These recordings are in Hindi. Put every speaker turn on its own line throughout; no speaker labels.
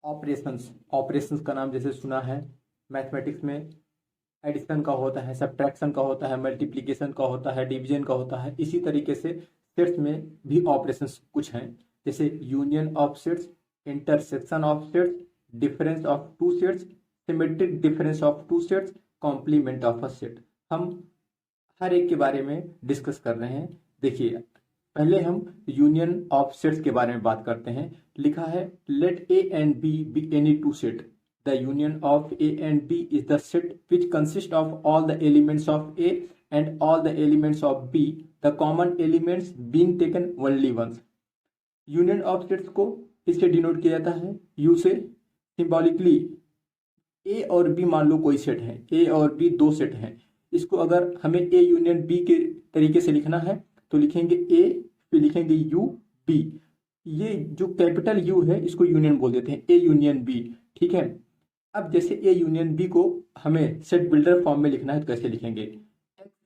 ऑपरेशंस, ऑपरेशंस का नाम जैसे सुना है, मैथमेटिक्स में एडिशन का होता है, सब्ट्रैक्शन का होता है, मल्टीप्लिकेशन का होता है, डिवीजन का होता है। इसी तरीके से सेट्स में भी ऑपरेशंस कुछ हैं, जैसे union of sets, intersection of sets, difference of two sets, symmetric difference of two sets, complement of a set. हम हर एक के बारे में डिस्कस कर रहे हैं। देखिए, पहले हम यूनियन ऑफ सेट्स के बारे में बात करते हैं। लिखा है let A and B any two set, the union of A and B is the set which consist of all the elements of A and all the elements of B, the common elements being taken only once. Union of sets को इससे डिनोट किया जाता है यू से। सिंबॉलिकली ए और बी मान लो कोई सेट है, ए और बी दो सेट हैं। इसको अगर हमें ए यूनियन बी के तरीके से लिखना है तो लिखेंगे ए, फिर लिखेंगे यू बी। ये जो कैपिटल यू है इसको यूनियन बोल देते हैं, ए यूनियन बी। ठीक है। अब जैसे ए यूनियन बी को हमें सेट बिल्डर फॉर्म में लिखना है तो कैसे लिखेंगे,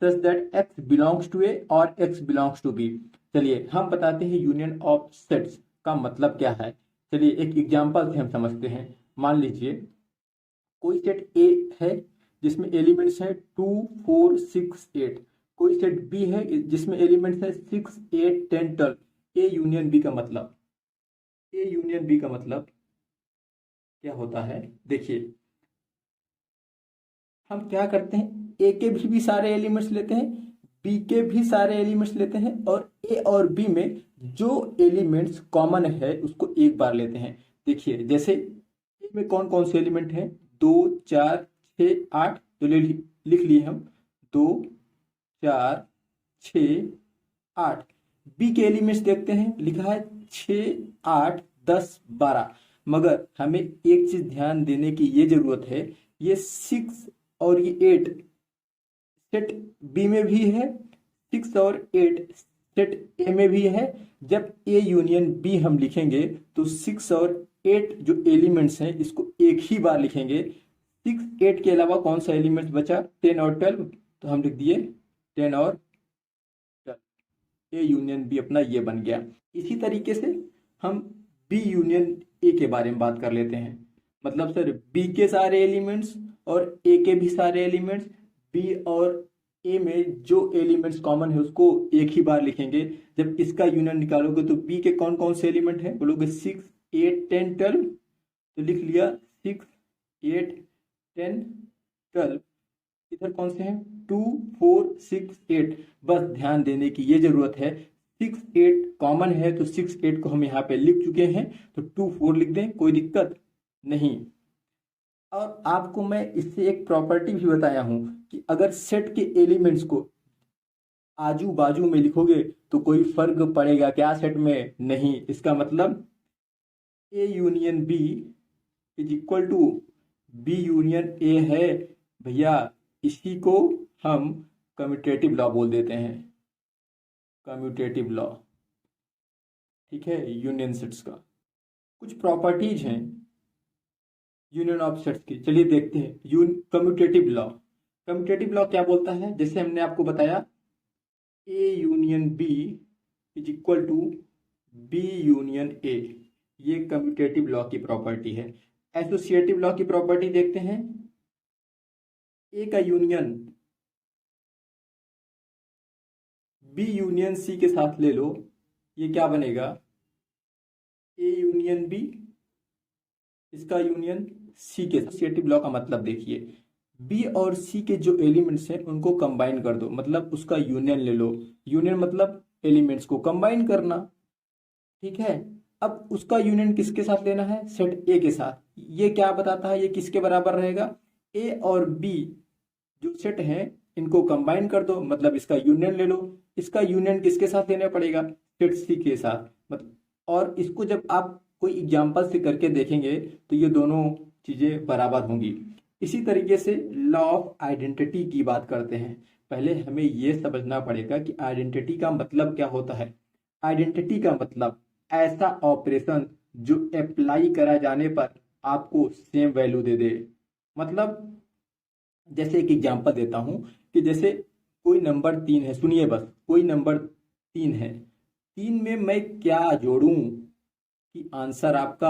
such that x belongs to A और एक्स बिलोंग्स टू बी। चलिए हम बताते हैं यूनियन ऑफ सेट्स का मतलब क्या है। चलिए एक एग्जांपल से हम समझते हैं। मान लीजिए कोई सेट ए है जिसमें एलिमेंट्स है 2 4 6 8। कोई सेट बी है जिसमें एलिमेंट्स है 6 8 10 12। ए यूनियन बी का मतलब, ए यूनियन बी का मतलब क्या होता है, देखिए हम क्या करते हैं, ए के भी सारे एलिमेंट्स लेते हैं, बी के भी सारे एलिमेंट्स लेते हैं, और ए और बी में जो एलिमेंट्स कॉमन है उसको एक बार लेते हैं। देखिए जैसे ए में कौन कौन से एलिमेंट हैं, 2 4 6 8, तो लिख लिए हम 2 4 6 8। बी के एलिमेंट्स देखते हैं, लिखा है 6 8 10 12। मगर हमें एक चीज ध्यान देने की ये जरूरत है, ये 6 और ये 8 सेट बी में भी है, 6 और 8 सेट ए में भी है। जब ए यूनियन बी हम लिखेंगे तो 6 और 8 जो एलिमेंट्स हैं इसको एक ही बार लिखेंगे। 6 8 के अलावा कौन सा एलिमेंट्स बचा, 10 और 12, तो हम लिख दिए 10 और 12। ए यूनियन बी अपना ये बन गया। इसी तरीके से हम बी यूनियन ए के बारे में बात कर लेते हैं। मतलब सर बी के सारे एलिमेंट्स और ए के भी सारे एलिमेंट्स, बी और ए में जो एलिमेंट्स कॉमन है उसको एक ही बार लिखेंगे। जब इसका यूनियन निकालोगे तो बी के कौन कौन से एलिमेंट हैं, बोलोगे 6 8 10 12, तो लिख लिया 6 8 10 12। इधर कौन से हैं, 2 4 6 8। बस ध्यान देने की ये जरूरत है, 6 8 कॉमन है तो 6 8 को हम यहाँ पे लिख चुके हैं, तो 2 4 लिख दें, कोई दिक्कत नहीं। और आपको मैं इससे एक प्रॉपर्टी भी बताया हूं कि अगर सेट के एलिमेंट्स को आजू बाजू में लिखोगे तो कोई फर्क पड़ेगा क्या सेट में, नहीं। इसका मतलब A union B is equal to B union A है भैया। इसी को हम कम्यूटेटिव लॉ बोल देते हैं, कम्यूटेटिव लॉ। ठीक है, यूनियन सेट्स का कुछ प्रॉपर्टीज हैं यूनियन ऑफ सेट्स की। चलिए देखते हैं कम्यूटेटिव लॉ। कम्यूटेटिव लॉ क्या बोलता है, जैसे हमने आपको बताया A union B is equal to B union A, ये कम्यूटेटिव लॉ की प्रॉपर्टी है। एसोसिएटिव लॉ की प्रॉपर्टी देखते हैं, ए का यूनियन बी यूनियन सी के साथ ले लो, ये क्या बनेगा, ए यूनियन बी, इसका यूनियन सी के। एसोसिएटिव लॉ का मतलब देखिए, बी और सी के जो एलिमेंट्स हैं उनको कंबाइन कर दो, मतलब उसका यूनियन ले लो। यूनियन मतलब एलिमेंट्स को कंबाइन करना। ठीक है, अब उसका यूनियन किसके साथ लेना है, सेट ए के साथ। ये क्या बताता है, ये किसके बराबर रहेगा, ए और बी जो सेट हैं इनको कंबाइन कर दो, मतलब इसका यूनियन ले लो। इसका यूनियन किसके साथ लेना पड़ेगा, सेट सी के साथ। मतलब और इसको जब आप कोई एग्जाम्पल से करके देखेंगे तो ये दोनों चीजें बराबर होंगी। इसी तरीके से लॉ ऑफ आइडेंटिटी की बात करते हैं। पहले हमें यह समझना पड़ेगा कि आइडेंटिटी का मतलब क्या होता है। आइडेंटिटी का मतलब ऐसा ऑपरेशन जो अप्लाई करा जाने पर आपको सेम वैल्यू दे दे। मतलब जैसे एक एग्जांपल देता हूं कि जैसे कोई नंबर 3 है, सुनिए बस, कोई नंबर 3 है, 3 में मैं क्या जोड़ूं कि आंसर आपका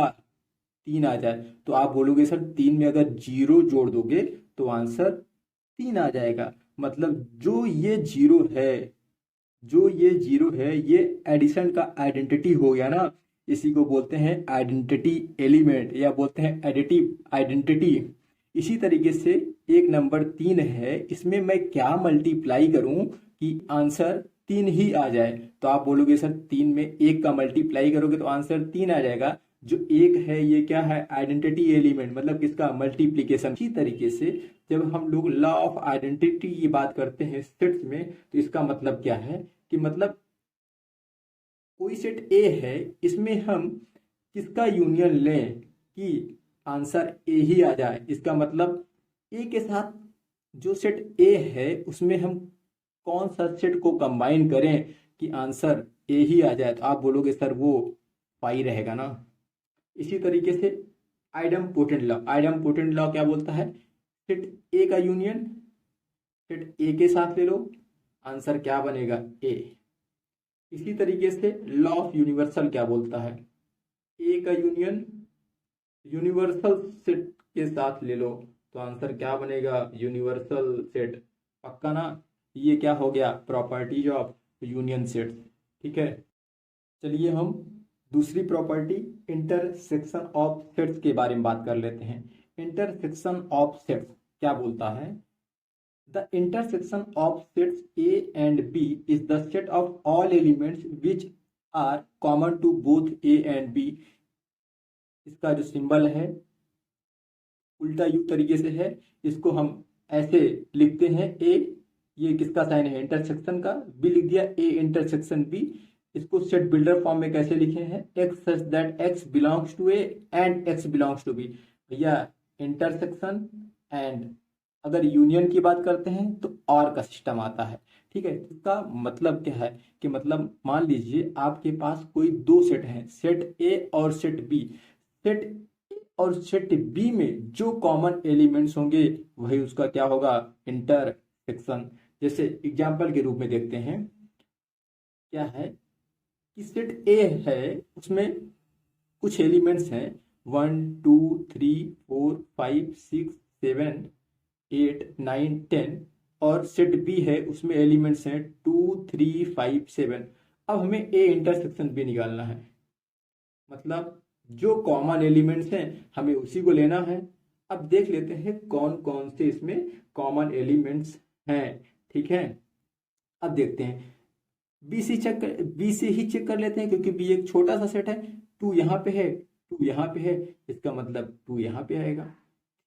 3 आ जाए तो आप बोलोगे सर 3 में अगर 0 जोड़ दोगे तो आंसर 3 आ जाएगा। मतलब जो ये जीरो है ये एडिशन का आइडेंटिटी हो गया ना, इसी को बोलते हैं आइडेंटिटी एलिमेंट या बोलते हैं एडिटिव आइडेंटिटी। इसी तरीके से एक नंबर 3 है, इसमें मैं क्या मल्टीप्लाई करूं कि आंसर 3 ही आ जाए। तो आप बोलोगे सर 3 में 1 का मल्टीप्लाई करोगे तो आंसर 3 आ जाएगा। जो 1 है ये क्या है, आइडेंटिटी एलिमेंट, मतलब किसका, मल्टीप्लीकेशन। इसी तरीके से जब हम लोग लॉ ऑफ आइडेंटिटी की बात करते हैं सेट्स में, तो इसका मतलब क्या है कि मतलब कोई सेट ए है, इसमें हम किसका यूनियन लें कि आंसर ए ही आ जाए। इसका मतलब ए के साथ जो सेट ए है उसमें हम कौन सा सेट को कंबाइन करें कि आंसर ए ही आ जाए। तो आप बोलोगे सर वो पाई रहेगा ना। इसी तरीके से आइडम पोटेंट लॉ क्या बोलता है, सेट ए का यूनियन सेट ए के साथ ले लो, आंसर क्या बनेगा, ए। इसी तरीके से लॉ ऑफ यूनिवर्सल क्या बोलता है, ए का यूनियन यूनिवर्सल सेट के साथ ले लो तो आंसर क्या बनेगा, यूनिवर्सल सेट। पक्का ना। ये क्या हो गया, प्रॉपर्टीज ऑफ यूनियन सेट्स। ठीक है, चलिए हम दूसरी प्रॉपर्टी इंटरसेक्शन ऑफ सेट्स के बारे में बात कर लेते हैं। इंटरसेक्शन ऑफ सेट्स क्या बोलता है, the intersection of sets A and B is the set of all elements which are common to both A and B. इसका जो सिंबल है उल्टा यू तरीके से है, इसको हम ऐसे लिखते हैं, ए ये किसका साइन है, इंटरसेक्शन का, बी लिख दिया ए इंटरसेक्शन बी। इसको सेट बिल्डर फॉर्म में कैसे लिखे हैं, x such that x belongs to A and x belongs to B. भैया इंटरसेक्शन एंड अगर यूनियन की बात करते हैं तो और का सिस्टम आता है। ठीक है, इसका मतलब क्या है कि मतलब मान लीजिए आपके पास कोई दो सेट हैं, सेट ए और सेट बी। सेट ए और सेट बी में जो कॉमन एलिमेंट्स होंगे वही उसका क्या होगा, इंटरसेक्शन। जैसे एग्जाम्पल के रूप में देखते हैं, क्या है कि सेट ए है उसमें कुछ एलिमेंट्स हैं 1 2 3 4 5 6 7 8 9 10, और सेट बी है उसमें एलिमेंट्स हैं 2 3 5 7। अब हमें ए इंटरसेक्शन बी निकालना है, मतलब जो कॉमन एलिमेंट्स हैं हमें उसी को लेना है। अब देख लेते हैं कौन कौन से इसमें कॉमन एलिमेंट्स हैं। ठीक है, अब देखते हैं बी से ही चेक कर लेते हैं, क्योंकि बी एक छोटा सा सेट है। 2 यहाँ पे है, 2 यहाँ पे है, इसका मतलब 2 यहाँ पे आएगा।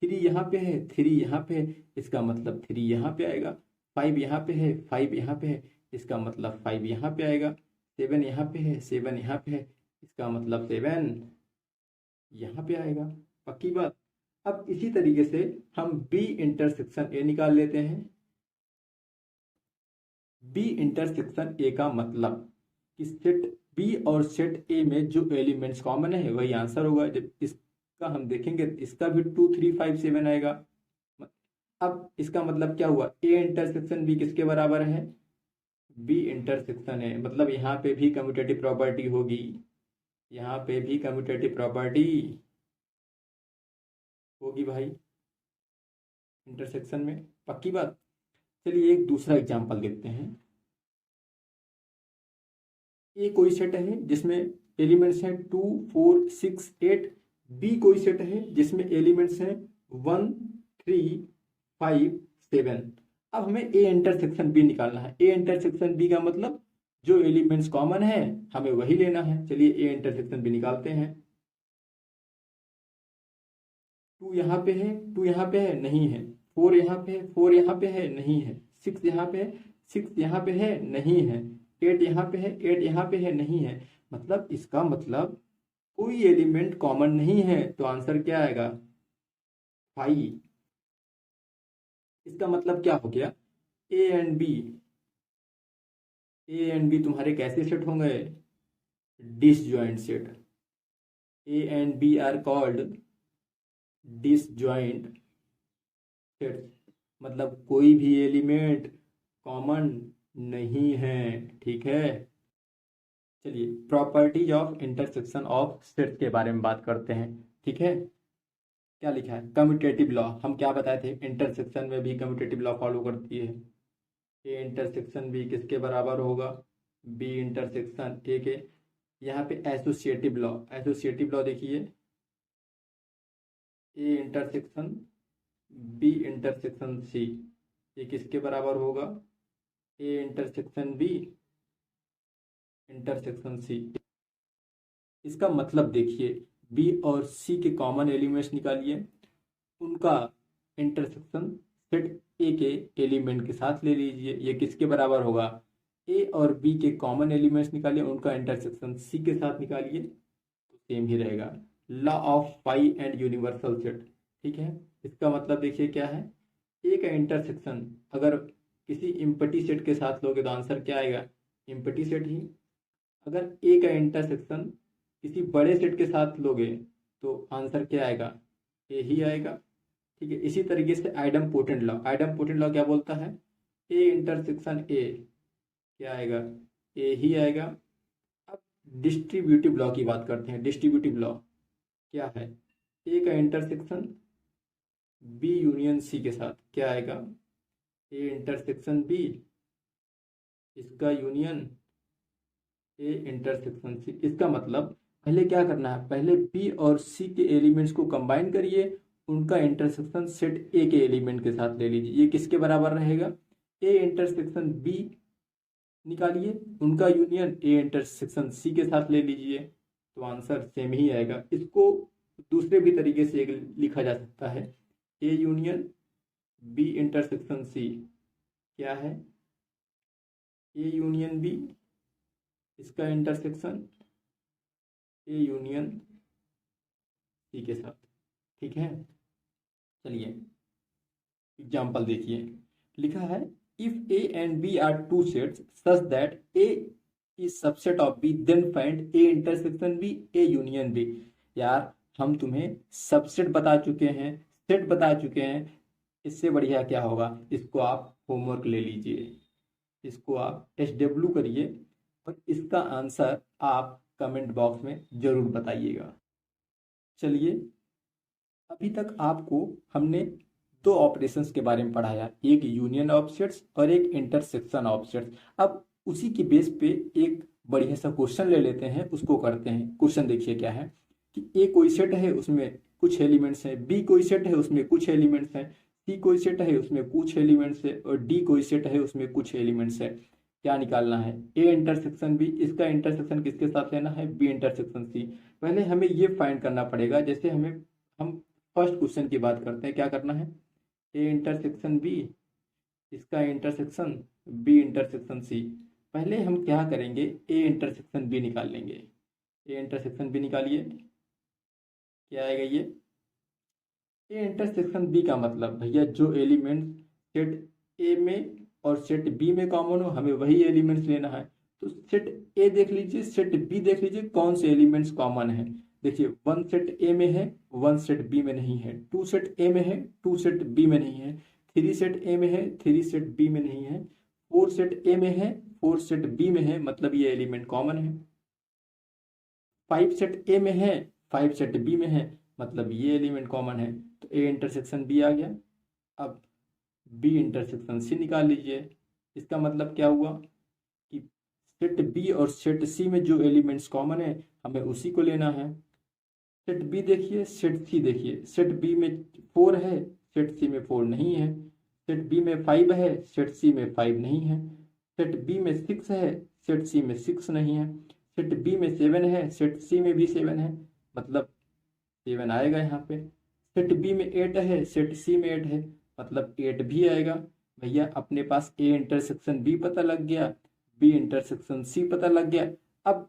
3 यहाँ पे है, 3 यहाँ पे है, इसका मतलब 3 यहाँ पे आएगा। 5 यहाँ पे है, 5 यहाँ पे है, इसका मतलब 5 यहाँ पे आएगा। 7 यहाँ पे है, 7 यहाँ पे है, इसका मतलब 7 यहाँ पे आएगा। पक्की बात। अब इसी तरीके से हम बी इंटरसेक्शन ए निकाल लेते हैं। बी इंटरसेक्शन ए का मतलब कि सेट बी और सेट ए में जो एलिमेंट्स कॉमन है वही आंसर होगा। जब इसका हम देखेंगे इसका भी 2 3 5 7 आएगा। अब इसका मतलब क्या हुआ, ए इंटरसेक्शन बी किसके बराबर है, बी इंटरसेक्शन है, मतलब यहाँ पे भी कम्यूटेटिव प्रॉपर्टी होगी, यहाँ पे भी कम्यूटेटिव प्रॉपर्टी होगी भाई इंटरसेक्शन में। पक्की बात। चलिए एक दूसरा एग्जांपल देखते हैं। ए कोई सेट है जिसमें एलिमेंट्स हैं 2 4 6 8। बी कोई सेट है जिसमें एलिमेंट्स हैं 1 3 5 7। अब हमें ए इंटरसेक्शन बी निकालना है। ए इंटरसेक्शन बी का मतलब जो एलिमेंट्स कॉमन है हमें वही लेना है। चलिए ए इंटरसेक्शन बी निकालते हैं। 2 यहाँ पे है, 2 यहाँ पे है, नहीं है। 4 यहाँ पे है, 4 यहाँ पे है, नहीं है। 6 यहाँ पे है, 6 यहाँ पे है, नहीं है। 8 यहाँ पे है, 8 यहाँ पे है, नहीं है। मतलब इसका मतलब कोई एलिमेंट कॉमन नहीं है, तो आंसर क्या आएगा, 5। इसका मतलब क्या हो गया, A and B, A and B तुम्हारे कैसे सेट होंगे, disjoint set. A and B are called disjoint set, मतलब कोई भी एलिमेंट कॉमन नहीं है। ठीक है, चलिए properties of intersection of sets के बारे में बात करते हैं। ठीक है, क्या लिखा है, कम्यूटेटिव लॉ। हम क्या बताए थे, इंटरसेक्शन में भी कम्यूटेटिव लॉ फॉलो करती है। ए इंटरसेक्शन बी किसके बराबर होगा, बी इंटरसेक्शन ए के। यहाँ पे एसोसिएटिव लॉ, एसोसिएटिव लॉ देखिए, A intersection B intersection C, ये किसके बराबर होगा, A intersection B intersection C. इसका मतलब देखिए, बी और सी के कॉमन एलिमेंट्स निकालिए, उनका इंटरसेक्शन सेट ए के एलिमेंट के साथ ले लीजिए, ये किसके बराबर होगा, ए और बी के कॉमन एलिमेंट्स निकालिए, उनका इंटरसेक्शन सी के साथ निकालिए, तो सेम ही रहेगा। Law of pi and universal set, ठीक है। इसका मतलब देखिए क्या है, ए का इंटरसेक्शन अगर किसी इम्पटी सेट के साथ लोगे तो आंसर क्या आएगा, इम्पटी सेट ही। अगर ए का इंटरसेक्शन किसी बड़े सेट के साथ लोगे तो आंसर क्या आएगा, ए ही आएगा, ठीक है। इसी तरीके से idem potent law, idem potent law क्या बोलता है, ए इंटरसेक्शन ए क्या आएगा, ए ही आएगा। अब डिस्ट्रीब्यूटिव लॉ की बात करते हैं। डिस्ट्रीब्यूटिव लॉ क्या है, ए का इंटरसेक्शन बी यूनियन सी के साथ क्या आएगा, ए इंटरसेक्शन बी, इसका यूनियन ए इंटरसेक्शन सी। इसका मतलब पहले क्या करना है, पहले बी और सी के एलिमेंट्स को कंबाइन करिए, उनका इंटरसेक्शन सेट ए के एलिमेंट के साथ ले लीजिए, ये किसके बराबर रहेगा, ए इंटरसेक्शन बी निकालिए, उनका यूनियन ए इंटरसेक्शन सी के साथ ले लीजिए, तो आंसर सेम ही आएगा। इसको दूसरे भी तरीके से लिखा जा सकता है, A union B intersection C क्या है, ए यूनियन बी, इसका इंटरसेक्शन ए यूनियन सी के साथ, ठीक है। चलिए एग्जाम्पल देखिए, लिखा है if A and B are two sets such that A is subset of B then find A intersection B A union B. यार हम तुम्हें सबसेट बता चुके हैं, सेट बता चुके हैं, इससे बढ़िया क्या होगा, इसको आप होमवर्क ले लीजिए, इसको आप SW करिए और इसका आंसर आप कमेंट बॉक्स में जरूर बताइएगा। चलिए अभी तक आपको हमने दो ऑपरेशंस के बारे में पढ़ाया, एक यूनियन ऑफ सेट्स और एक इंटरसेक्शन ऑफ सेट्स। अब उसी की बेस पे एक बढ़िया सा क्वेश्चन ले लेते हैं, उसको करते हैं। क्वेश्चन देखिए क्या है कि ए कोई सेट है उसमें कुछ एलिमेंट्स हैं, बी कोई सेट है उसमें कुछ एलिमेंट्स हैं, सी कोई सेट है उसमें कुछ एलिमेंट्स है और डी कोई सेट है उसमें कुछ एलिमेंट्स है। क्या निकालना है, ए इंटरसेक्शन बी, इसका इंटरसेक्शन किसके साथ लेना है, बी इंटरसेक्शन सी। पहले हमें ये फाइंड करना पड़ेगा, जैसे हम फर्स्ट क्वेश्चन की बात करते हैं, क्या करना है, ए इंटरसेक्शन बी, इसका इंटरसेक्शन बी इंटरसेक्शन सी। पहले हम क्या करेंगे, ए इंटरसेक्शन बी निकाल लेंगे, ए इंटरसेक्शन बी निकालिए, क्या आएगा ये, ए इंटरसेक्शन बी का मतलब भैया जो एलिमेंट सेट ए में और सेट बी में कॉमन हो हमें वही एलिमेंट्स लेना है। तो सेट ए देख लीजिए, सेट बी देख लीजिए, कौन से एलिमेंट्स कॉमन है। देखिए वन सेट ए में है, वन सेट बी में नहीं है, टू सेट ए में है, टू सेट बी में नहीं है, थ्री सेट ए में है, थ्री सेट बी में नहीं है, फोर सेट ए में है, फोर सेट बी में है, मतलब ये एलिमेंट कॉमन है। फाइव सेट ए में है, फाइव सेट बी में है, मतलब ये एलिमेंट कॉमन है। तो ए इंटरसेक्शन बी आ गया। अब बी इंटरसेक्शन सी निकाल लीजिए। इसका मतलब क्या हुआ कि सेट बी और सेट सी में जो एलिमेंट्स कॉमन है हमें उसी को लेना है। सेट बी देखिए, सेट सी देखिए, सेट बी में फोर है, सेट सी में फोर नहीं है, सेट बी में फाइव है, सेट सी में फाइव नहीं है, सेट बी में सिक्स है, सेट सी में सिक्स नहीं है, सेट बी में सेवन है, सेट सी में भी सेवन है, मतलब सेवन आएगा यहाँ पे। सेट बी में एट है, सेट सी में एट है, मतलब एट भी आएगा। भैया अपने पास ए इंटरसेक्शन बी पता लग गया, बी इंटरसेक्शन सी पता लग गया। अब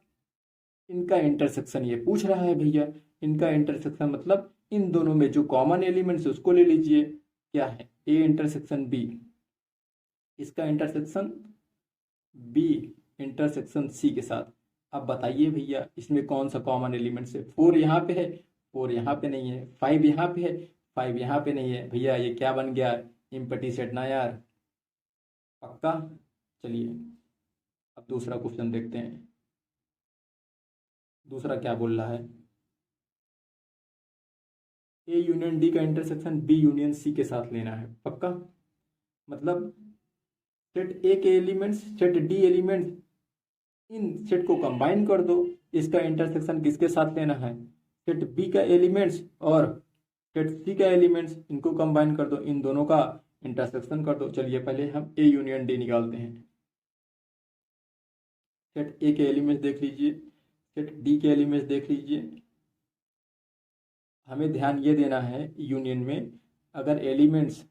इनका इंटरसेक्शन ये पूछ रहा है भैया, इनका इंटरसेक्शन मतलब इन दोनों में जो कॉमन एलिमेंट्स है उसको ले लीजिए। क्या है, ए इंटरसेक्शन बी, इसका इंटरसेक्शन बी इंटरसेक्शन सी के साथ। अब बताइए भैया इसमें कौन सा कॉमन एलिमेंट्स है, फोर यहाँ पे है, फोर यहाँ पे नहीं है, फाइव यहाँ पे है, फाइव यहाँ पे नहीं है, भैया ये क्या बन गया, इम्पटी सेट ना यार, पक्का। चलिए अब दूसरा क्वेश्चन देखते हैं, दूसरा क्या बोल रहा है। ए यूनियन डी का इंटरसेक्शन बी यूनियन सी के साथ लेना है, पक्का। मतलब सेट ए के एलिमेंट्स सेट डी एलिमेंट्स, इन सेट को कंबाइन कर दो, इसका इंटरसेक्शन किसके साथ लेना है, सेट बी का एलिमेंट्स और सेट सी का एलिमेंट्स, इनको कंबाइन कर दो, इन दोनों का इंटरसेक्शन कर दो। चलिए पहले हम ए यूनियन डी निकालते हैं। सेट ए के एलिमेंट्स देख लीजिए, सेट डी के एलिमेंट्स देख लीजिए। हमें ध्यान ये देना है यूनियन में अगर एलिमेंट्स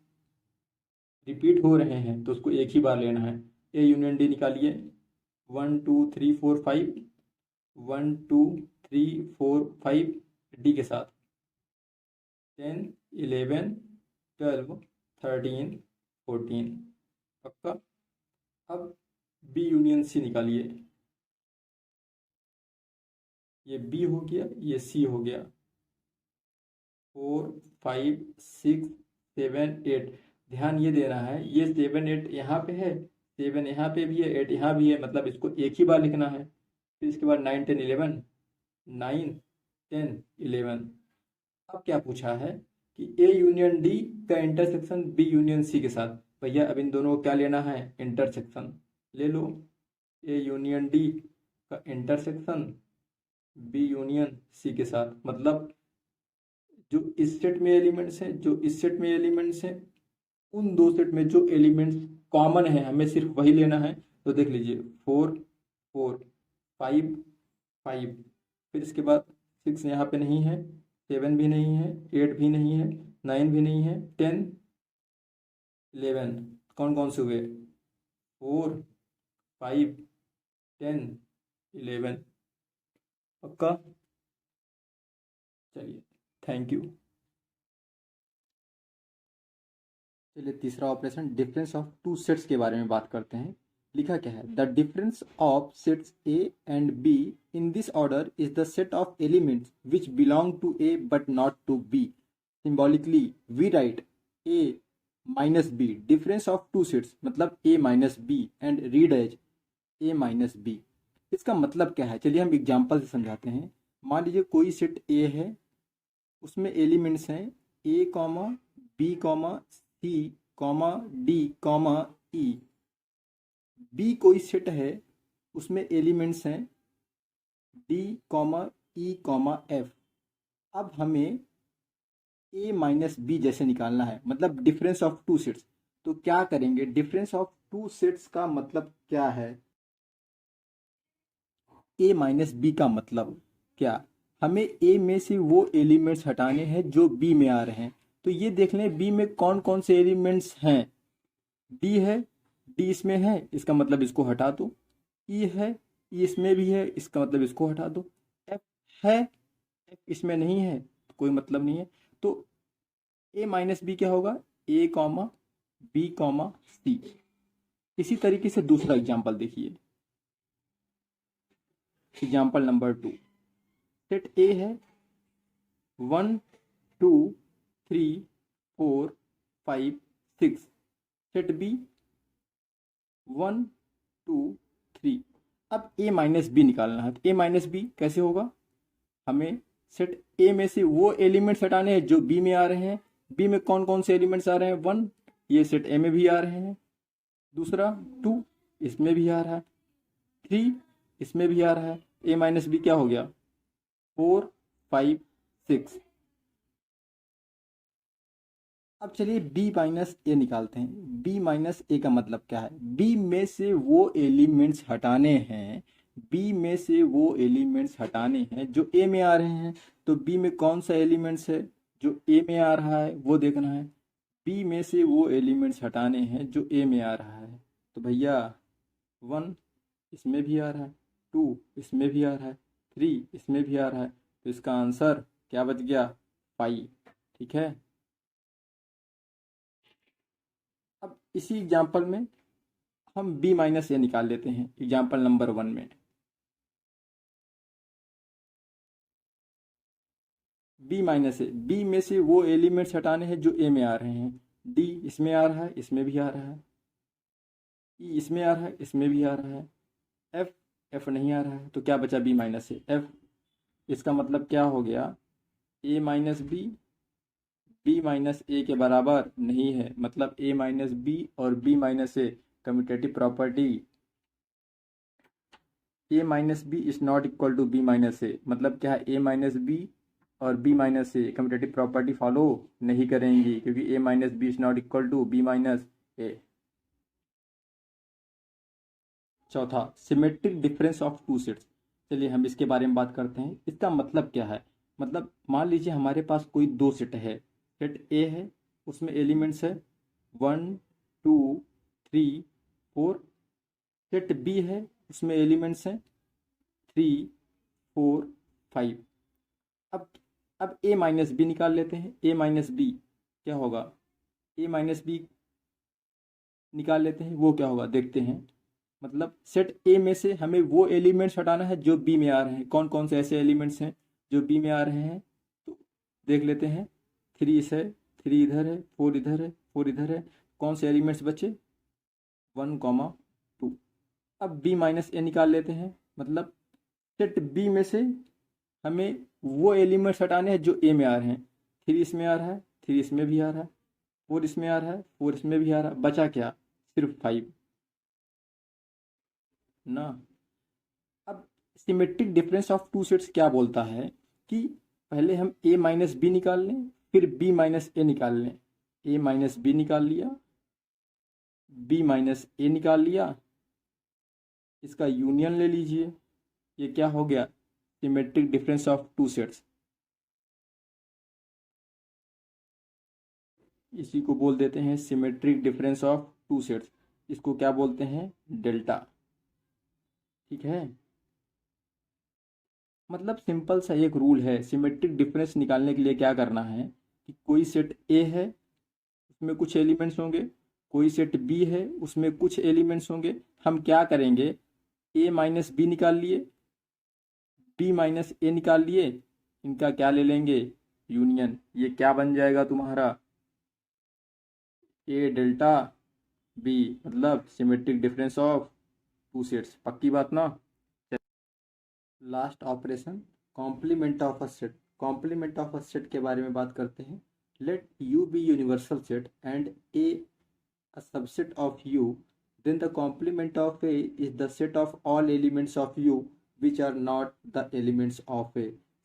रिपीट हो रहे हैं तो उसको एक ही बार लेना है। ए यूनियन डी निकालिए, 1 2 3 4 5, 1 2 3 4 5 डी के साथ 10 11 12 13 14, पक्का। अब बी यूनियन सी निकालिए, ये बी हो गया, ये सी हो गया, 4 5 6 7 8। ध्यान ये देना है ये 7 8 यहाँ पे है, 7 यहाँ पे भी है, 8 यहाँ भी है, मतलब इसको एक ही बार लिखना है। फिर इसके बाद 9 10 11, 9 10 11। अब क्या पूछा है कि ए यूनियन डी का इंटरसेक्शन बी यूनियन सी के साथ। भैया अब इन दोनों को क्या लेना है, इंटरसेक्शन ले लो। ए यूनियन डी का इंटरसेक्शन बी यूनियन सी के साथ, मतलब जो इस सेट में एलिमेंट्स हैं, जो इस सेट में एलिमेंट्स हैं, उन दो सेट में जो एलिमेंट्स कॉमन है हमें सिर्फ वही लेना है। तो देख लीजिए 4 4 5 5, फिर इसके बाद 6 यहाँ पे नहीं है, 7 भी नहीं है, 8 भी नहीं है, 9 भी नहीं है, 10 11। कौन कौन से हुए, 4 5 10 11, पक्का। चलिए थैंक यू। चलिए तीसरा operation difference of two sets के बारे में बात करते हैं। लिखा क्या है, the difference of sets A and B in this order is the set of elements which belong to A but not to B. Symbolically we write A minus B, difference of two sets मतलब A minus B and read as A minus B. इसका मतलब क्या है, चलिए हम एग्जाम्पल से समझाते हैं। मान लीजिए कोई सेट ए है, उसमें एलिमेंट्स हैं A comma B comma C comma D comma E. B कोई सेट है, उसमें एलिमेंट्स हैं D comma E comma F. अब हमें ए माइनस बी जैसे निकालना है, मतलब डिफरेंस ऑफ टू सेट्स। तो क्या करेंगे, डिफरेंस ऑफ टू सेट्स का मतलब क्या है, ए माइनस बी का मतलब क्या, हमें ए में से वो एलिमेंट्स हटाने हैं जो बी में आ रहे हैं। तो ये देख लें बी में कौन कौन से एलिमेंट्स हैं, डी है, डी इसमें है, इसका मतलब इसको हटा दो। ई है, ई इसमें भी है, इसका मतलब इसको हटा दो। एफ है, एफ इसमें नहीं है तो कोई मतलब नहीं है। तो ए माइनस बी क्या होगा, ए कॉमा बी कॉमा सी। इसी तरीके से दूसरा एग्जाम्पल देखिए, एग्जाम्पल नंबर 2। सेट ए है 1 2 3 4 5 6, सेट बी 1 2 3। अब ए माइनस बी निकालना है, तो ए माइनस बी कैसे होगा, हमें सेट ए में से वो एलिमेंट्स हटाने हैं जो बी में आ रहे हैं। बी में कौन कौन से एलिमेंट्स आ रहे हैं, 1 ये सेट ए में भी आ रहे हैं, दूसरा 2 इसमें भी आ रहा है, 3 इसमें भी आ रहा है। ए माइनस बी क्या हो गया, 4 5 6। अब चलिए बी माइनस ए निकालते हैं। बी माइनस ए का मतलब क्या है, बी में से वो एलिमेंट्स हटाने हैं, बी में से वो एलिमेंट्स हटाने हैं जो ए में आ रहे हैं। तो बी में कौन सा एलिमेंट्स है जो ए में आ रहा है वो देखना है। बी में से वो एलिमेंट्स हटाने हैं जो ए में आ रहा है। तो भैया 1 इसमें भी आ रहा है, 2 इसमें भी आ रहा है, 3 इसमें भी आ रहा है। तो इसका आंसर क्या बच गया, 5। ठीक है। अब इसी एग्जाम्पल में हम बी माइनस ए निकाल लेते हैं, एग्जाम्पल नंबर 1 में। बी माइनस ए, बी में से वो एलिमेंट्स हटाने हैं जो ए में आ रहे हैं। डी इसमें आ रहा है, इसमें भी आ रहा है, ई इसमें आ रहा है, इसमें भी आ रहा है, एफ एफ नहीं आ रहा है। तो क्या बचा, बी माइनस ए एफ। इसका मतलब क्या हो गया, A minus B B minus A के बराबर नहीं है, मतलब ए माइनस बी और B minus A commutative property A minus B is not equal to B minus A, मतलब क्या है, ए माइनस बी और B minus A commutative property follow नहीं करेंगी, क्योंकि A minus B is not equal to B minus A. चौथा, symmetric difference of two sets. चलिए हम इसके बारे में बात करते हैं। इसका मतलब क्या है, मतलब मान लीजिए हमारे पास कोई दो सेट है। सेट ए है, उसमें एलिमेंट्स है 1 2 3 4। सेट बी है, उसमें एलिमेंट्स हैं 3 4 5। अब अब ए माइनस बी निकाल लेते हैं। ए माइनस बी क्या होगा, ए माइनस बी निकाल लेते हैं, वो क्या होगा देखते हैं। मतलब सेट ए में से हमें वो एलिमेंट्स हटाना है जो बी में आ रहे हैं। कौन कौन से ऐसे एलिमेंट्स हैं जो बी में आ रहे हैं, तो देख लेते हैं। 3 है, 3 इधर है, 4 इधर है, 4 इधर है। कौन से एलिमेंट्स बचे, 1 2। अब बी माइनस ए निकाल लेते हैं, मतलब सेट बी में से हमें वो एलिमेंट्स हटाने हैं जो ए में आ रहे हैं। 3 इसमें आ रहा है, 3 इसमें भी आ रहा है, 4 इसमें आ रहा है, 4 इसमें भी आ रहा है, बचा क्या, सिर्फ 5 ना। अब symmetric difference of two sets क्या बोलता है कि पहले हम ए माइनस बी निकाल लें, फिर बी माइनस ए निकाल लें। ए माइनस बी निकाल लिया, बी माइनस ए निकाल लिया, इसका यूनियन ले लीजिए। ये क्या हो गया, symmetric difference of two sets. इसी को बोल देते हैं symmetric difference of two sets. इसको क्या बोलते हैं, डेल्टा। ठीक है, मतलब सिंपल सा एक रूल है। सिमेट्रिक डिफरेंस निकालने के लिए क्या करना है कि कोई सेट ए है, उसमें कुछ एलिमेंट्स होंगे, कोई सेट बी है, उसमें कुछ एलिमेंट्स होंगे। हम क्या करेंगे, ए माइनस बी निकाल लिए, बी माइनस ए निकाल लिए, इनका क्या ले लेंगे, यूनियन। ये क्या बन जाएगा तुम्हारा, ए डेल्टा बी, मतलब symmetric difference of two sets. पक्की बात ना। Last operation, complement of a set. Complement of a set के बारे में बात करते हैं। Let U be universal set and A a subset of U, then the complement of A is the set of all elements of U which are not the elements of A.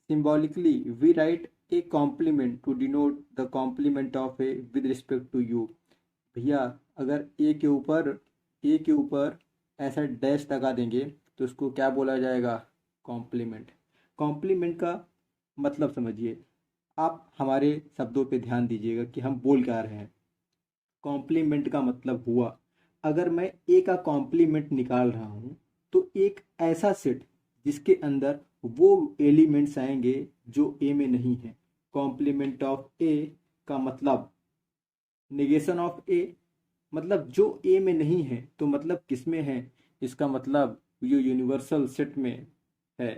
Symbolically, we write a complement to denote the complement of A with respect to U. भैया अगर ए के ऊपर ऐसा डैश लगा देंगे तो उसको क्या बोला जाएगा, कॉम्प्लीमेंट। कॉम्प्लीमेंट का मतलब समझिए, आप हमारे शब्दों पे ध्यान दीजिएगा कि हम बोल क्या रहे हैं। कॉम्प्लीमेंट का मतलब हुआ, अगर मैं ए का कॉम्प्लीमेंट निकाल रहा हूँ तो एक ऐसा सेट जिसके अंदर वो एलिमेंट्स आएंगे जो ए में नहीं है। कॉम्प्लीमेंट ऑफ ए का मतलब नेगेशन ऑफ ए, मतलब जो ए में नहीं है तो मतलब किस में है, इसका मतलब ये यूनिवर्सल सेट में है।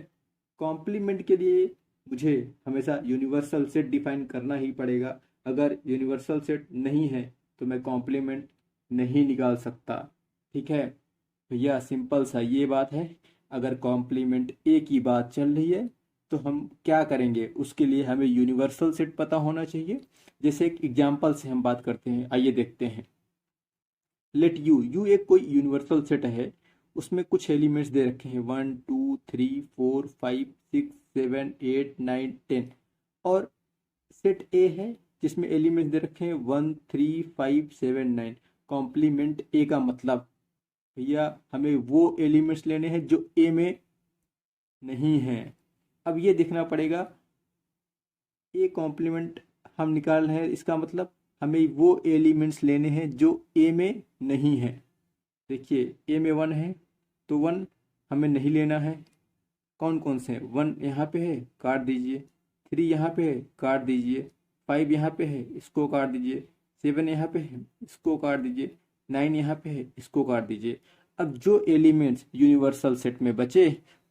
कॉम्प्लीमेंट के लिए मुझे हमेशा यूनिवर्सल सेट डिफाइन करना ही पड़ेगा। अगर यूनिवर्सल सेट नहीं है तो मैं कॉम्प्लीमेंट नहीं निकाल सकता। ठीक है भैया, सिंपल सा ये बात है। अगर कॉम्प्लीमेंट ए की बात चल रही है तो हम क्या करेंगे, उसके लिए हमें यूनिवर्सल सेट पता होना चाहिए। जैसे एक एग्जाम्पल से हम बात करते हैं, आइए देखते हैं। लेट यू एक कोई यूनिवर्सल सेट है, उसमें कुछ एलिमेंट्स दे रखे हैं 1 2 3 4 5 6 7 8 9 10। और सेट ए है जिसमें एलिमेंट्स दे रखे हैं 1 3 5 7 9। कॉम्प्लीमेंट ए का मतलब भैया हमें वो एलिमेंट्स लेने हैं जो ए में नहीं है। अब ये देखना पड़ेगा, ए कॉम्प्लीमेंट हम निकाल रहे हैं, इसका मतलब हमें वो एलिमेंट्स लेने हैं जो ए में नहीं है। देखिए ए में 1 है तो 1 हमें नहीं लेना है। कौन कौन से हैं, 1 यहाँ पे है, काट दीजिए। 3 यहाँ पे है, काट दीजिए। 5 यहाँ पे है, इसको काट दीजिए। 7 यहाँ पे है, इसको काट दीजिए। 9 यहाँ पे है, इसको काट दीजिए। अब जो एलिमेंट्स यूनिवर्सल सेट में बचे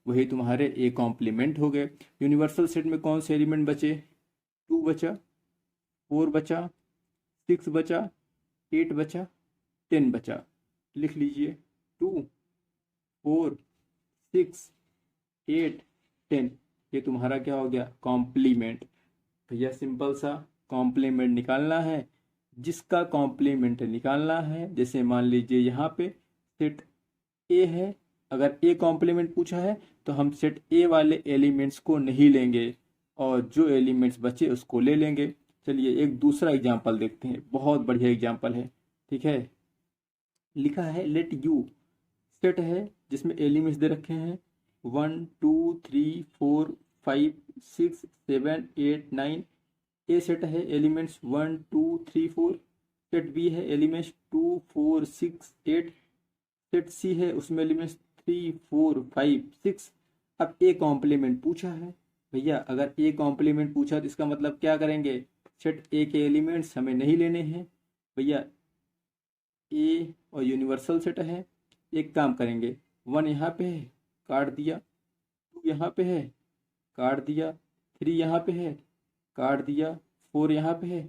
वही तुम्हारे ए कॉम्प्लीमेंट हो गए। यूनिवर्सल सेट में कौन से एलिमेंट बचे, 2 बचा, 4 बचा, 6 बचा, 8 बचा, 10 बचा। लिख लीजिए 2 4 6 8 10, ये तुम्हारा क्या हो गया, कॉम्प्लीमेंट। भैया सिंपल सा कॉम्प्लीमेंट निकालना है। जिसका कॉम्प्लीमेंट निकालना है, जैसे मान लीजिए यहाँ पे सेट ए है, अगर ए कॉम्प्लीमेंट पूछा है तो हम सेट ए वाले एलिमेंट्स को नहीं लेंगे और जो एलिमेंट्स बचे उसको ले लेंगे। चलिए एक दूसरा एग्जांपल देखते हैं, बहुत बढ़िया एग्जांपल है। ठीक है, लिखा है लेट यू सेट है जिसमें एलिमेंट्स दे रखे हैं 1 2 3 4 5 6 7 8 9। ए सेट है एलिमेंट्स 1 2 3 4। सेट बी है एलिमेंट्स 2 4 6 8। सेट सी है उसमें एलिमेंट्स 3 4 5 6। अब ए कॉम्प्लीमेंट पूछा है भैया, अगर ए कॉम्प्लीमेंट पूछा तो इसका मतलब क्या करेंगे, सेट ए के एलिमेंट्स हमें नहीं लेने हैं भैया, ए और यूनिवर्सल सेट है। एक काम करेंगे, 1 यहाँ पे है काट दिया, 2 यहाँ पे है काट दिया, 3 यहाँ पे है काट दिया, 4 यहाँ पे है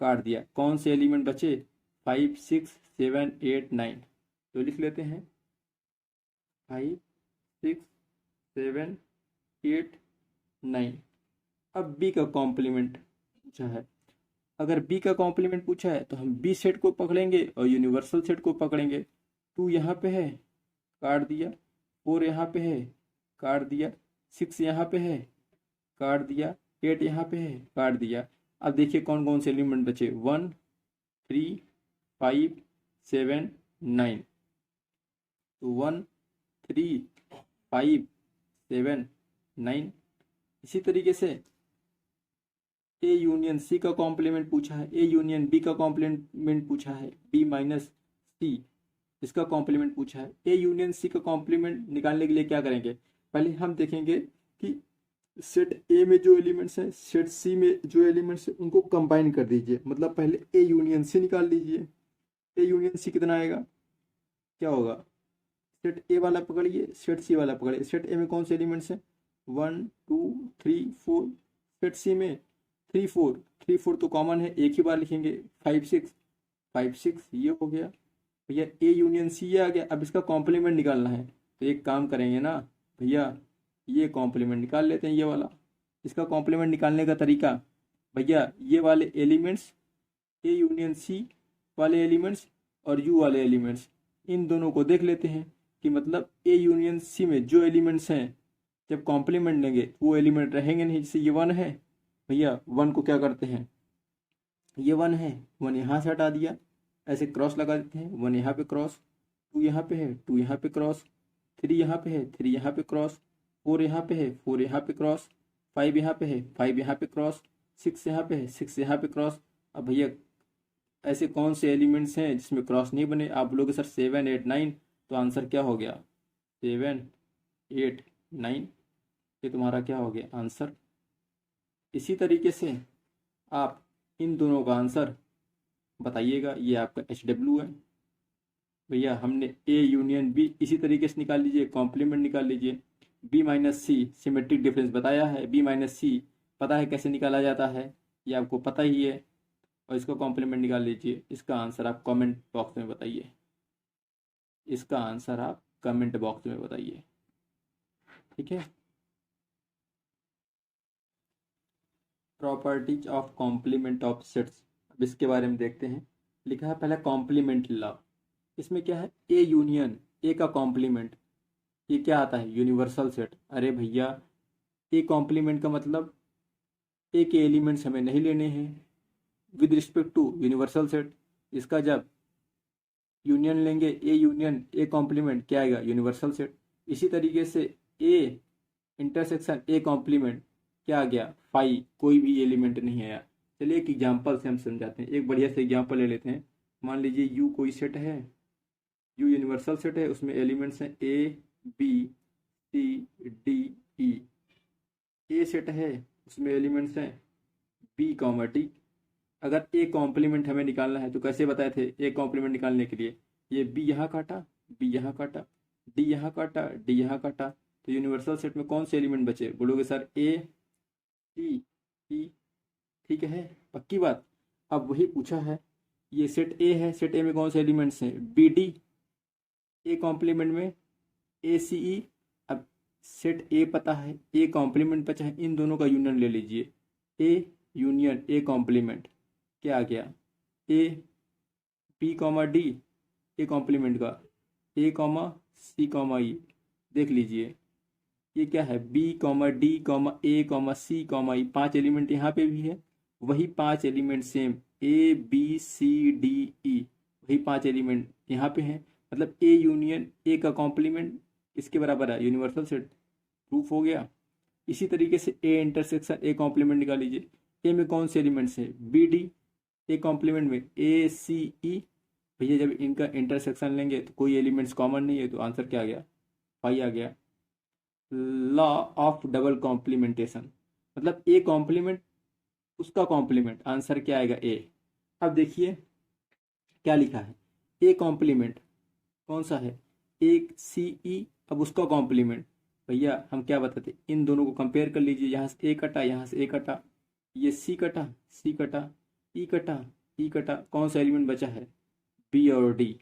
काट दिया। कौन से एलिमेंट बचे, 5 6 7 8 9। तो लिख लेते हैं 5 6 7 8 9। अब बी का कॉम्प्लीमेंट पूछा है, अगर बी का कॉम्प्लीमेंट पूछा है तो हम बी सेट को पकड़ेंगे और यूनिवर्सल सेट को पकड़ेंगे। 2 यहाँ पे है काट दिया, 4 यहाँ पे है काट दिया, 6 यहाँ पे है काट दिया, 8 यहाँ पे है काट दिया। अब देखिए कौन कौन से एलिमेंट बचे, 1 3 5 7 9। तो 1 3 5 7 9। इसी तरीके से ए यूनियन सी का कॉम्प्लीमेंट पूछा है, ए यूनियन बी का कॉम्प्लीमेंट पूछा है, बी माइनस सी इसका कॉम्प्लीमेंट पूछा है। ए यूनियन सी का कॉम्प्लीमेंट निकालने के लिए क्या करेंगे, पहले हम देखेंगे कि सेट ए में जो एलिमेंट्स हैं सेट सी में जो एलिमेंट्स हैं उनको कंबाइन कर दीजिए। मतलब पहले ए यूनियन सी निकाल लीजिए। ए यूनियन सी कितना आएगा, क्या होगा, सेट ए वाला पकड़िए सेट सी वाला पकड़िए। सेट ए में कौन से एलिमेंट्स हैं, 1 2 3 4। सेट सी में 3 4 3 4 तो कॉमन है, एक ही बार लिखेंगे। 5 6 ये हो गया भैया, ए यूनियन सी ये आ गया। अब इसका कॉम्प्लीमेंट निकालना है तो एक काम करेंगे ना भैया, ये कॉम्प्लीमेंट निकाल लेते हैं ये वाला। इसका कॉम्प्लीमेंट निकालने का तरीका भैया, ये वाले एलिमेंट्स ए यूनियन सी वाले एलिमेंट्स और यू वाले एलिमेंट्स इन दोनों को देख लेते हैं कि मतलब ए यूनियन सी में जो एलिमेंट्स हैं जब कॉम्प्लीमेंट लेंगे वो एलिमेंट रहेंगे नहीं। जैसे ये 1 है भैया, 1 को क्या करते हैं, ये 1 है 1 यहाँ से हटा दिया, ऐसे क्रॉस लगा देते हैं, 1 यहाँ पे क्रॉस, 2 यहाँ पे है 2 यहाँ पे क्रॉस, 3 यहाँ पे है 3 यहाँ पे क्रॉस, 4 यहाँ पे है 4 यहाँ पे क्रॉस, 5 यहाँ पे है 5 यहाँ पे क्रॉस, 6 यहाँ पे है 6 यहाँ पे क्रॉस। अब भैया ऐसे कौन से एलिमेंट्स हैं जिसमें क्रॉस नहीं बने, आप बोलोगे सर 7 8 9। तो आंसर क्या हो गया, 7 8 9। ये तुम्हारा क्या हो गया आंसर। इसी तरीके से आप इन दोनों का आंसर बताइएगा। ये आपका HW है भैया, हमने ए यूनियन बी इसी तरीके से निकाल लीजिए, कॉम्प्लीमेंट निकाल लीजिए। बी माइनस सी सिमेट्रिक डिफरेंस बताया है, बी माइनस सी पता है कैसे निकाला जाता है, ये आपको पता ही है। और इसका कॉम्प्लीमेंट निकाल लीजिए। इसका आंसर आप कमेंट बॉक्स में बताइए, इसका आंसर आप कमेंट बॉक्स में बताइए। ठीक है, properties of complement of sets, अब इसके बारे में देखते हैं। लिखा है पहले कॉम्प्लीमेंट लॉ, इसमें क्या है, ए यूनियन ए का कॉम्प्लीमेंट, ये क्या आता है, यूनिवर्सल सेट। अरे भैया ए कॉम्प्लीमेंट का मतलब ए के एलिमेंट्स हमें नहीं लेने हैं with respect to universal set. इसका जब यूनियन लेंगे ए यूनियन ए कॉम्प्लीमेंट क्या आएगा, यूनिवर्सल सेट। इसी तरीके से ए इंटरसेक्शन ए कॉम्प्लीमेंट क्या आ गया, फाई, कोई भी एलिमेंट नहीं आया। चलिए एक एग्जांपल से हम समझाते हैं, एक बढ़िया से एग्जांपल ले लेते हैं। मान लीजिए यू कोई सेट है, यू यूनिवर्सल सेट है, उसमें एलिमेंट्स हैं A B C D E. A set है उसमें एलिमेंट्स हैं बी कॉमा डी। अगर ए कॉम्प्लीमेंट हमें निकालना है तो कैसे बताए थे, ए कॉम्प्लीमेंट निकालने के लिए ये बी यहाँ काटा बी यहाँ काटा डी यहाँ काटा डी यहाँ काटा, तो यूनिवर्सल सेट में कौन से एलिमेंट बचे, बोलोगे सर ए सी ई। ठीक है, पक्की बात। अब वही पूछा है, ये सेट ए है, सेट ए में कौन से एलिमेंट्स हैं, बी डी, ए कॉम्प्लीमेंट में ए सी ई। अब सेट ए पता है, ए कॉम्प्लीमेंट बचा है, इन दोनों का यूनियन ले लीजिए, ए यूनियन ए कॉम्प्लीमेंट क्या आ गया, A B comma D, A complement का ए कॉमा सी कॉमा ई। देख लीजिए ये क्या है, B comma D comma A comma C comma E, 5 element यहाँ पे भी है, वही 5 element same A B C D E, वही 5 एलिमेंट यहाँ पे हैं। मतलब ए यूनियन ए का कॉम्प्लीमेंट किसके बराबर है, यूनिवर्सल सेट, प्रूफ हो गया। इसी तरीके से ए इंटरसेक्शन ए कॉम्प्लीमेंट निकाल लीजिए, ए में कौन से एलिमेंट्स है, बी डी, ए कॉम्प्लीमेंट में ए सी ई, भैया जब इनका इंटरसेक्शन लेंगे तो कोई एलिमेंट्स कॉमन नहीं है, तो आंसर क्या आ गया, फाई आ गया। लॉ ऑफ डबल कॉम्प्लीमेंटेशन, मतलब ए कॉम्प्लीमेंट उसका कॉम्प्लीमेंट, आंसर क्या आएगा ए। अब देखिए क्या लिखा है, ए कॉम्प्लीमेंट कौन सा है, एक सी ई, अब उसका कॉम्प्लीमेंट, भैया हम क्या बताते, इन दोनों को कंपेयर कर लीजिए, यहाँ से ए कटा यहाँ से ए कटा, ये सी कटा सी कटा, ई कटा ई कटा, कौन सा एलिमेंट बचा है, बी और डी।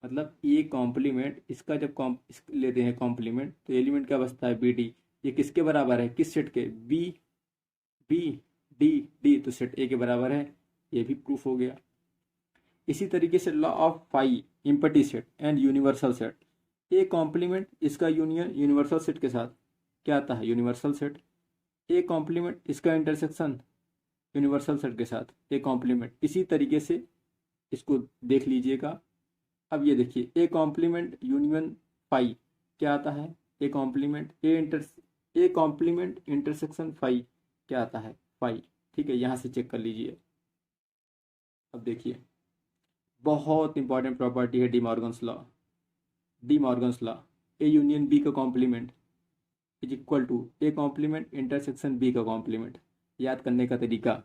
मतलब ये कॉम्प्लीमेंट इसका जब लेते हैं कॉम्प्लीमेंट तो एलिमेंट क्या बचता है, बी डी। ये किसके बराबर है, किस सेट के, बी बी डी डी, तो सेट ए के बराबर है, ये भी प्रूफ हो गया। इसी तरीके से law of phi empty set and universal set, A complement इसका यूनियन यूनिवर्सल सेट के साथ क्या आता है, यूनिवर्सल सेट। ए कॉम्प्लीमेंट इसका इंटरसेक्शन यूनिवर्सल सेट के साथ, ए कॉम्प्लीमेंट। इसी तरीके से इसको देख लीजिएगा। अब ये देखिए ए कॉम्प्लीमेंट यूनियन फाई क्या आता है, A complement A complement intersection phi क्या आता है, फाई। ठीक है, यहाँ से चेक कर लीजिए। अब देखिए बहुत इंपॉर्टेंट प्रॉपर्टी है De Morgan's law. De Morgan's law, A union B का complement is equal to A complement intersection B का कॉम्प्लीमेंट। याद करने का तरीका,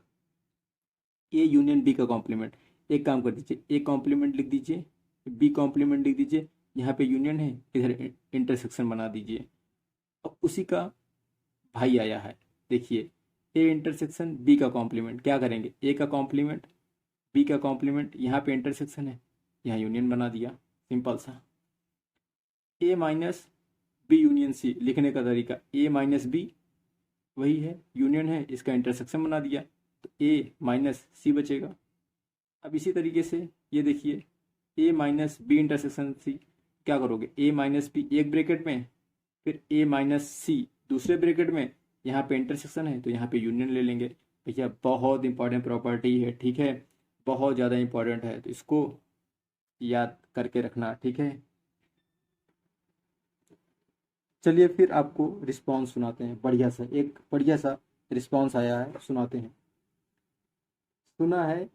ए यूनियन बी का कॉम्प्लीमेंट, एक काम कर दीजिए, ए कॉम्प्लीमेंट लिख दीजिए, बी कॉम्प्लीमेंट लिख दीजिए, यहाँ पे यूनियन है, इधर इंटरसेक्शन बना दीजिए। अब उसी का भाई आया है, देखिए ए इंटरसेक्शन बी का कॉम्प्लीमेंट, क्या करेंगे, ए का कॉम्प्लीमेंट बी का कॉम्प्लीमेंट, यहाँ पे इंटरसेक्शन है, यहाँ यूनियन बना दिया, सिंपल सा। ए माइनस बी यूनियन सी लिखने का तरीका, ए माइनस बी वही है, यूनियन है, इसका इंटरसेक्शन बना दिया, तो ए माइनस सी बचेगा। अब इसी तरीके से ये देखिए ए माइनस बी इंटरसेक्शन सी, क्या करोगे, ए माइनस बी एक ब्रैकेट में, फिर ए माइनस सी दूसरे ब्रैकेट में, यहाँ पे इंटरसेक्शन है तो यहाँ पे यूनियन ले लेंगे। भैया बहुत इंपॉर्टेंट प्रॉपर्टी है, ठीक है, बहुत ज़्यादा इंपॉर्टेंट है, तो इसको याद करके रखना, ठीक है। चलिए फिर आपको रिस्पॉन्स सुनाते हैं, बढ़िया सा एक बढ़िया सा रिस्पॉन्स आया है, सुनाते हैं। सुना है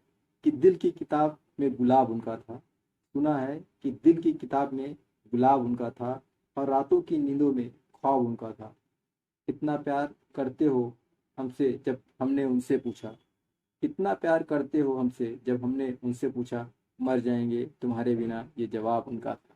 कि दिल की किताब में गुलाब उनका था, सुना है कि दिल की किताब में गुलाब उनका था, और रातों की नींदों में ख्वाब उनका था। कितना प्यार करते हो हमसे जब हमने उनसे पूछा, कितना प्यार करते हो हमसे जब हमने उनसे पूछा, मर जाएंगे तुम्हारे बिना, ये जवाब उनका था।